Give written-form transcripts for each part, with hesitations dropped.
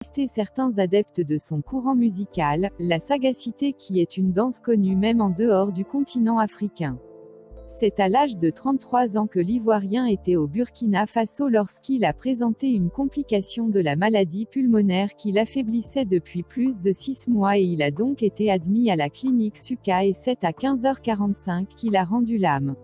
Certains adeptes de son courant musical, la sagacité qui est une danse connue même en dehors du continent africain. C'est à l'âge de 33 ans que l'Ivoirien était au Burkina Faso lorsqu'il a présenté une complication de la maladie pulmonaire qui l'affaiblissait depuis plus de 6 mois et il a donc été admis à la clinique Suka et c'est à 15h45 qu'il a rendu l'âme.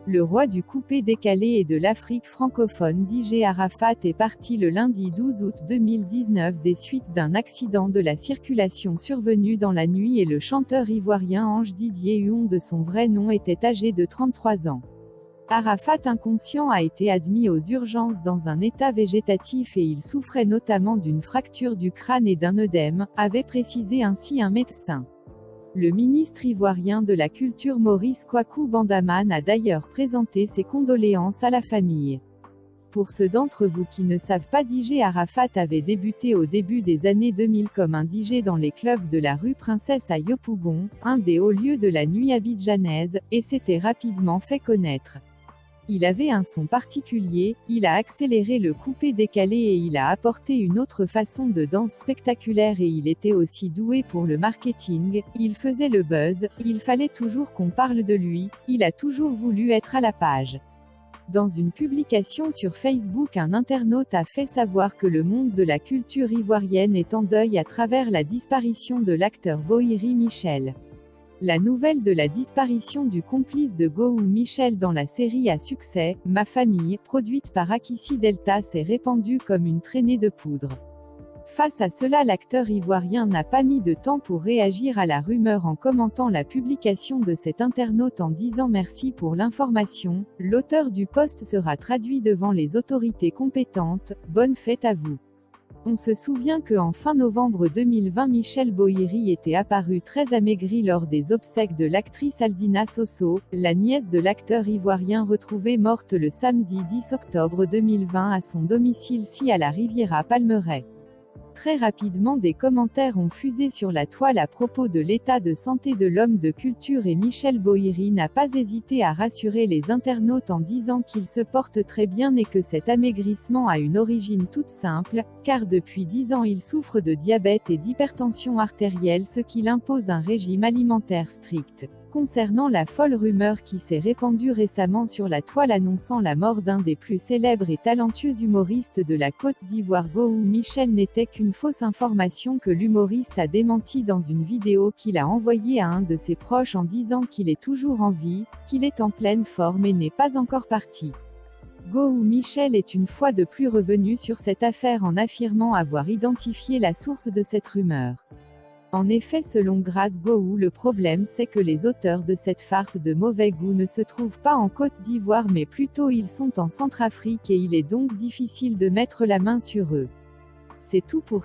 Le roi du coupé-décalé et de l'Afrique francophone DJ Arafat est parti le lundi 12 août 2019 des suites d'un accident de la circulation survenu dans la nuit et le chanteur ivoirien Ange Didier Huon de son vrai nom était âgé de 33 ans. Arafat inconscient a été admis aux urgences dans un état végétatif et il souffrait notamment d'une fracture du crâne et d'un œdème, avait précisé ainsi un médecin. Le ministre ivoirien de la Culture Maurice Kwaku Bandaman a d'ailleurs présenté ses condoléances à la famille. Pour ceux d'entre vous qui ne savent pas, DJ Arafat avait débuté au début des années 2000 comme un DJ dans les clubs de la rue Princesse à Yopougon, un des hauts lieux de la nuit abidjanaise, et s'était rapidement fait connaître. Il avait un son particulier, il a accéléré le coupé-décalé et il a apporté une autre façon de danse spectaculaire et il était aussi doué pour le marketing, il faisait le buzz, il fallait toujours qu'on parle de lui, il a toujours voulu être à la page. Dans une publication sur Facebook, un internaute a fait savoir que le monde de la culture ivoirienne est en deuil à travers la disparition de l'acteur Boïri Michel. La nouvelle de la disparition du complice de Gowou Michel dans la série à succès, Ma famille, produite par Akissi Delta s'est répandue comme une traînée de poudre. Face à cela, l'acteur ivoirien n'a pas mis de temps pour réagir à la rumeur en commentant la publication de cet internaute en disant merci pour l'information, l'auteur du post sera traduit devant les autorités compétentes, bonne fête à vous. On se souvient que en fin novembre 2020 Michel Boïri était apparu très amaigri lors des obsèques de l'actrice Aldina Soso, la nièce de l'acteur ivoirien retrouvée morte le samedi 10 octobre 2020 à son domicile à la Riviera Palmeraie. Très rapidement des commentaires ont fusé sur la toile à propos de l'état de santé de l'homme de culture et Michel Boïri n'a pas hésité à rassurer les internautes en disant qu'il se porte très bien et que cet amaigrissement a une origine toute simple, car depuis 10 ans il souffre de diabète et d'hypertension artérielle ce qui l'impose un régime alimentaire strict. Concernant la folle rumeur qui s'est répandue récemment sur la toile annonçant la mort d'un des plus célèbres et talentueux humoristes de la Côte d'Ivoire, Gowou Michel n'était qu'une fausse information que l'humoriste a démenti dans une vidéo qu'il a envoyée à un de ses proches en disant qu'il est toujours en vie, qu'il est en pleine forme et n'est pas encore parti. Gowou Michel est une fois de plus revenu sur cette affaire en affirmant avoir identifié la source de cette rumeur. En effet, selon Grace Gowou, le problème c'est que les auteurs de cette farce de mauvais goût ne se trouvent pas en Côte d'Ivoire mais plutôt ils sont en Centrafrique et il est donc difficile de mettre la main sur eux. C'est tout pour